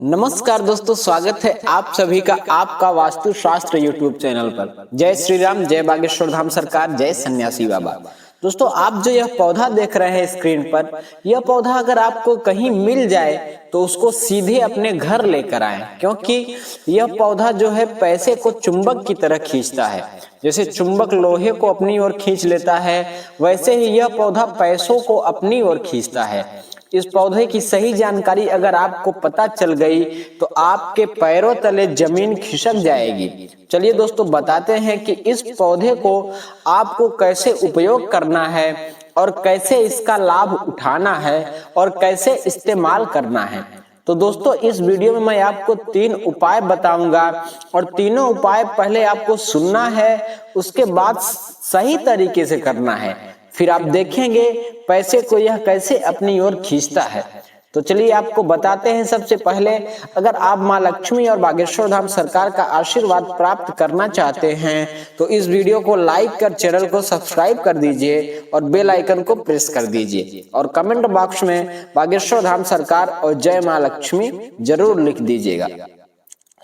नमस्कार दोस्तों, स्वागत है आप सभी का आपका वास्तु शास्त्र यूट्यूब चैनल पर। जय श्री राम, जय बागेश्वर धाम सरकार, जय सन्यासी बाबा। दोस्तों, आप जो यह पौधा देख रहे हैं स्क्रीन पर, यह पौधा अगर आपको कहीं मिल जाए तो उसको सीधे अपने घर लेकर आएं, क्योंकि यह पौधा जो है पैसे को चुंबक की तरह खींचता है। जैसे चुंबक लोहे को अपनी ओर खींच लेता है, वैसे ही यह पौधा पैसों को अपनी ओर खींचता है। इस पौधे की सही जानकारी अगर आपको पता चल गई तो आपके पैरों तले जमीन खिसक जाएगी। चलिए दोस्तों, बताते हैं कि इस पौधे को आपको कैसे उपयोग करना है और कैसे इसका लाभ उठाना है और कैसे इस्तेमाल करना है। तो दोस्तों, इस वीडियो में मैं आपको 3 उपाय बताऊंगा और तीनों उपाय पहले आपको सुनना है, उसके बाद सही तरीके से करना है। फिर आप देखेंगे पैसे को यह कैसे अपनी ओर खींचता है। तो चलिए आपको बताते हैं। सबसे पहले, अगर आप माँ लक्ष्मी और बागेश्वर धाम सरकार का आशीर्वाद प्राप्त करना चाहते हैं तो इस वीडियो को लाइक कर चैनल को सब्सक्राइब कर दीजिए और बेल आइकन को प्रेस कर दीजिए और कमेंट बॉक्स में बागेश्वर धाम सरकार और जय माँ लक्ष्मी जरूर लिख दीजिएगा।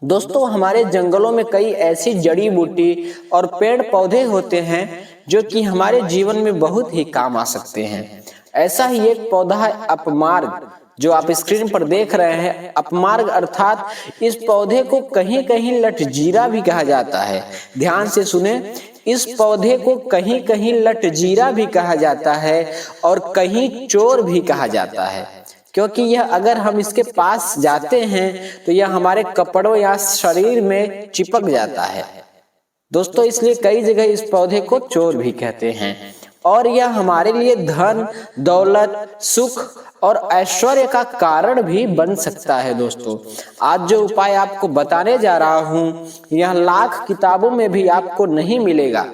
दोस्तों, हमारे जंगलों में कई ऐसी जड़ी बूटी और पेड़ पौधे होते हैं जो कि हमारे जीवन में बहुत ही काम आ सकते हैं। ऐसा ही एक पौधा है अपमार्ग, जो आप स्क्रीन पर देख रहे हैं। अपमार्ग अर्थात इस पौधे को कहीं कहीं लटजीरा भी कहा जाता है। ध्यान से सुने, इस पौधे को कहीं कहीं लटजीरा भी कहा जाता है और कहीं चोर भी कहा जाता है, क्योंकि यह अगर हम इसके पास जाते हैं तो यह हमारे कपड़ों या शरीर में चिपक जाता है। दोस्तों, इसलिए कई जगह इस पौधे को चोर भी कहते हैं और यह हमारे लिए धन, दौलत, सुख और ऐश्वर्य का कारण भी बन सकता है। दोस्तों, आज जो उपाय आपको बताने जा रहा हूँ, यह लाख किताबों में भी आपको नहीं मिलेगा।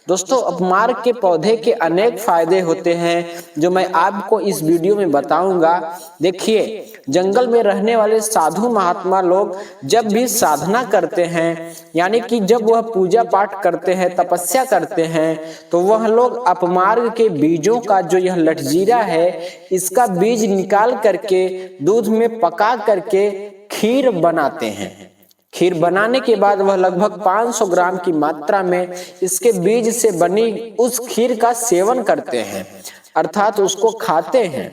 दोस्तों, अपमार्ग के पौधे के अनेक फायदे होते हैं जो मैं आपको इस वीडियो में बताऊंगा। देखिए, जंगल में रहने वाले साधु महात्मा लोग जब भी साधना करते हैं, यानी कि जब वह पूजा पाठ करते हैं, तपस्या करते हैं, तो वह लोग अपमार्ग के बीजों का, जो यह लटजीरा है, इसका बीज निकाल करके दूध में पका करके खीर बनाते हैं। खीर बनाने के बाद वह लगभग 500 ग्राम की मात्रा में इसके बीज से बनी उस खीर का सेवन करते हैं, अर्थात उसको खाते हैं।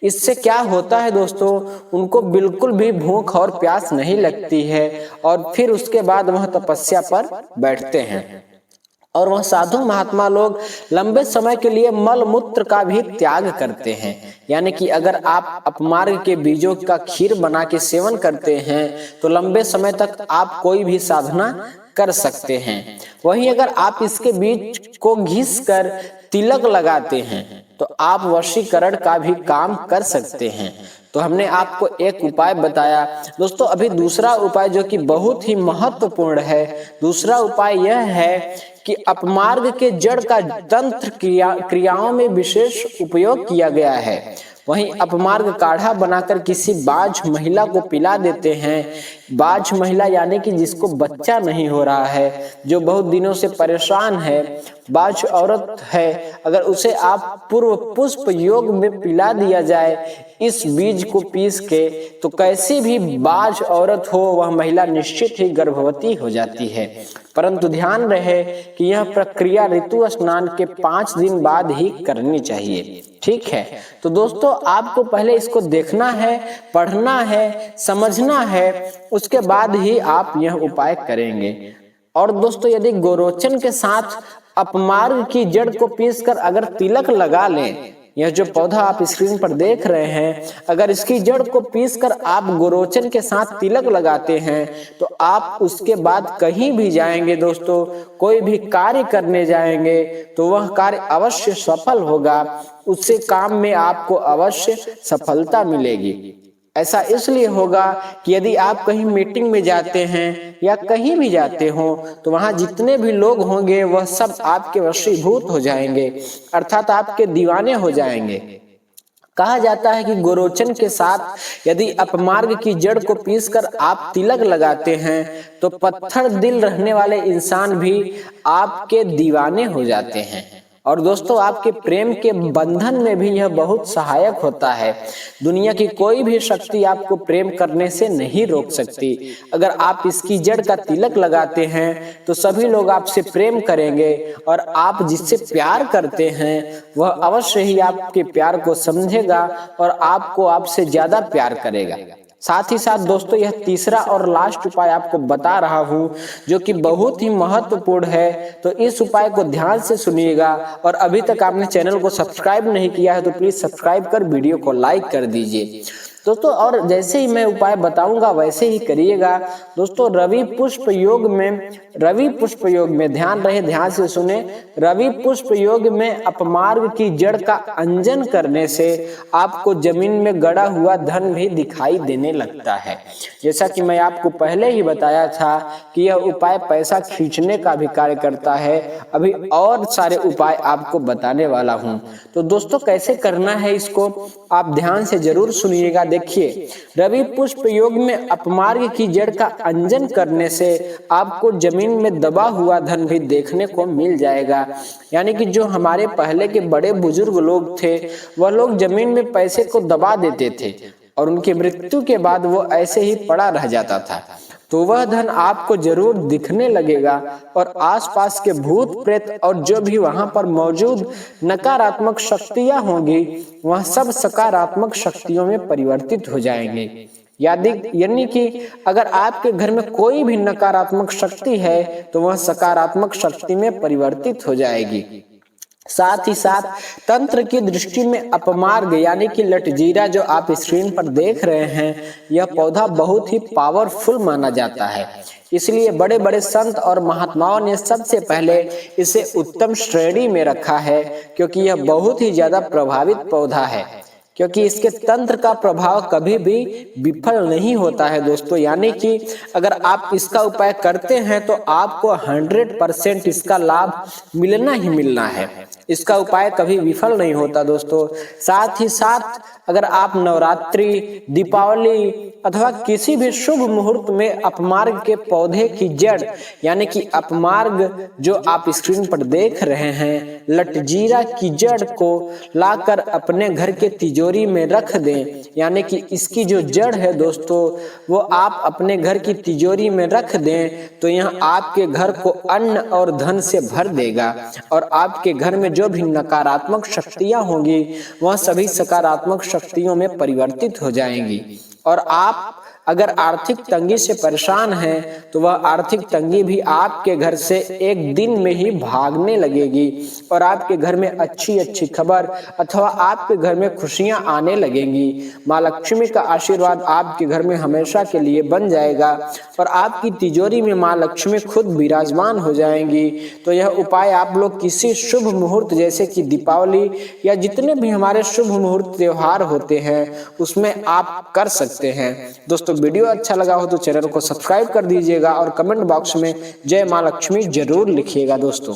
इससे क्या होता है दोस्तों, उनको बिल्कुल भी भूख और प्यास नहीं लगती है और फिर उसके बाद वह तपस्या पर बैठते हैं। और वह साधु महात्मा लोग लंबे समय के लिए मल मूत्र का भी त्याग करते हैं। यानी कि अगर आप अपमार्ग के बीजों का खीर बना के सेवन करते हैं तो लंबे समय तक आप कोई भी साधना कर सकते हैं। वहीं अगर आप इसके बीज को घिस कर तिलक लगाते हैं तो आप वशीकरण का भी काम कर सकते हैं। तो हमने आपको एक उपाय बताया। दोस्तों, अभी दूसरा उपाय जो कि बहुत ही महत्वपूर्ण है, दूसरा उपाय यह है कि अपमार्ग के जड़ का तंत्र क्रियाओं में विशेष उपयोग किया गया है। वहीं अपमार्ग काढ़ा बनाकर किसी बाझ महिला को पिला देते हैं। बाझ महिला यानी कि जिसको बच्चा नहीं हो रहा है, जो बहुत दिनों से परेशान है, बाझ औरत है, अगर उसे आप पूर्व पुष्प योग में पिला दिया जाए इस बीज को पीस के, तो कैसी भी बाझ औरत हो, वह महिला निश्चित ही गर्भवती हो जाती है। परंतु ध्यान रहे कि यह प्रक्रिया ऋतु स्नान के 5 दिन बाद ही करनी चाहिए। ठीक है, तो दोस्तों, आपको पहले इसको देखना है, पढ़ना है, समझना है, उसके बाद ही आप यह उपाय करेंगे। और दोस्तों, यदि गोरोचन के साथ अपमार्ग की जड़ को पीसकर अगर तिलक लगा लें, यह जो पौधा आप स्क्रीन पर देख रहे हैं, अगर इसकी जड़ को पीसकर आप गोरोचन के साथ तिलक लगाते हैं तो आप उसके बाद कहीं भी जाएंगे दोस्तों, कोई भी कार्य करने जाएंगे तो वह कार्य अवश्य सफल होगा। उससे काम में आपको अवश्य सफलता मिलेगी। ऐसा इसलिए होगा कि यदि आप कहीं मीटिंग में जाते हैं या कहीं भी जाते हो तो वहां जितने भी लोग होंगे वह सब आपके वशीभूत हो जाएंगे, अर्थात आपके दीवाने हो जाएंगे। कहा जाता है कि गोरोचन के साथ यदि अपमार्ग की जड़ को पीसकर आप तिलक लगाते हैं तो पत्थर दिल रहने वाले इंसान भी आपके दीवाने हो जाते हैं। और दोस्तों आपके प्रेम के बंधन में भी यह बहुत सहायक होता है। दुनिया की कोई भी शक्ति आपको प्रेम करने से नहीं रोक सकती। अगर आप इसकी जड़ का तिलक लगाते हैं तो सभी लोग आपसे प्रेम करेंगे और आप जिससे प्यार करते हैं वह अवश्य ही आपके प्यार को समझेगा और आपको आपसे ज्यादा प्यार करेगा। साथ ही साथ दोस्तों यह तीसरा और लास्ट उपाय आपको बता रहा हूं जो कि बहुत ही महत्वपूर्ण है, तो इस उपाय को ध्यान से सुनिएगा। और अभी तक आपने चैनल को सब्सक्राइब नहीं किया है तो प्लीज सब्सक्राइब कर वीडियो को लाइक कर दीजिए दोस्तों। और जैसे ही मैं उपाय बताऊंगा वैसे ही करिएगा दोस्तों। रवि पुष्प योग में ध्यान रहे, ध्यान से सुने। रवि पुष्प योग में अपमार्ग की जड़ का अंजन करने से आपको जमीन में गड़ा हुआ धन भी दिखाई देने लगता है। जैसा कि मैं आपको पहले ही बताया था कि यह उपाय पैसा खींचने का भी कार्य करता है। अभी और सारे उपाय आपको बताने वाला हूं, तो दोस्तों कैसे करना है इसको आप ध्यान से जरूर सुनिएगा। देखिए, रवि पुष्प योग में अपमार्ग की जड़ का अंजन करने से आपको जमीन में दबा हुआ धन भी देखने को मिल जाएगा। यानी कि जो हमारे पहले के बड़े बुजुर्ग लोग थे वह लोग जमीन में पैसे को दबा देते थे और उनकी मृत्यु के बाद वो ऐसे ही पड़ा रह जाता था, तो वह धन आपको जरूर दिखने लगेगा और आसपास के भूत प्रेत और जो भी वहां पर मौजूद नकारात्मक शक्तियां होंगी वह सब सकारात्मक शक्तियों में परिवर्तित हो जाएंगे। यानी कि अगर आपके घर में कोई भी नकारात्मक शक्ति है तो वह सकारात्मक शक्ति में परिवर्तित हो जाएगी। साथ ही साथ तंत्र की दृष्टि में अपमार्ग यानी कि लटजीरा जो आप स्क्रीन पर देख रहे हैं, यह पौधा बहुत ही पावरफुल माना जाता है। इसलिए बड़े बड़े संत और महात्माओं ने सबसे पहले इसे उत्तम श्रेणी में रखा है, क्योंकि यह बहुत ही ज्यादा प्रभावित पौधा है, क्योंकि इसके तंत्र का प्रभाव कभी भी विफल नहीं होता है दोस्तों। यानी कि अगर आप इसका उपाय करते हैं तो आपको 100% इसका लाभ मिलना ही मिलना है। इसका उपाय कभी विफल नहीं होता दोस्तों। साथ ही साथ अगर आप नवरात्रि, दीपावली अथवा किसी भी शुभ मुहूर्त में अपमार्ग के पौधे की जड़ यानी कि अपमार्ग जो आप स्क्रीन पर देख रहे हैं, लटजीरा की जड़ को लाकर अपने घर के तिजोरी में रख दें। यानी कि इसकी जो जड़ है दोस्तों वो आप अपने घर की तिजोरी में रख दें तो यह आपके घर को अन्न और धन से भर देगा और आपके घर में जो भी नकारात्मक शक्तियां होंगी वह सभी सकारात्मक शक्तियों में परिवर्तित हो जाएंगी। और आप अगर आर्थिक तंगी से परेशान हैं तो वह आर्थिक तंगी भी आपके घर से एक दिन में ही भागने लगेगी और आपके घर में अच्छी अच्छी खबर अथवा आपके घर में खुशियां आने लगेंगी। माँ लक्ष्मी का आशीर्वाद आपके घर में हमेशा के लिए बन जाएगा और आपकी तिजोरी में माँ लक्ष्मी खुद विराजमान हो जाएंगी। तो यह उपाय आप लोग किसी शुभ मुहूर्त जैसे कि दीपावली या जितने भी हमारे शुभ मुहूर्त त्योहार होते हैं उसमें आप कर सकते हैं। दोस्तों वीडियो अच्छा लगा हो तो चैनल को सब्सक्राइब कर दीजिएगा और कमेंट बॉक्स में जय मां लक्ष्मी जरूर लिखिएगा दोस्तों।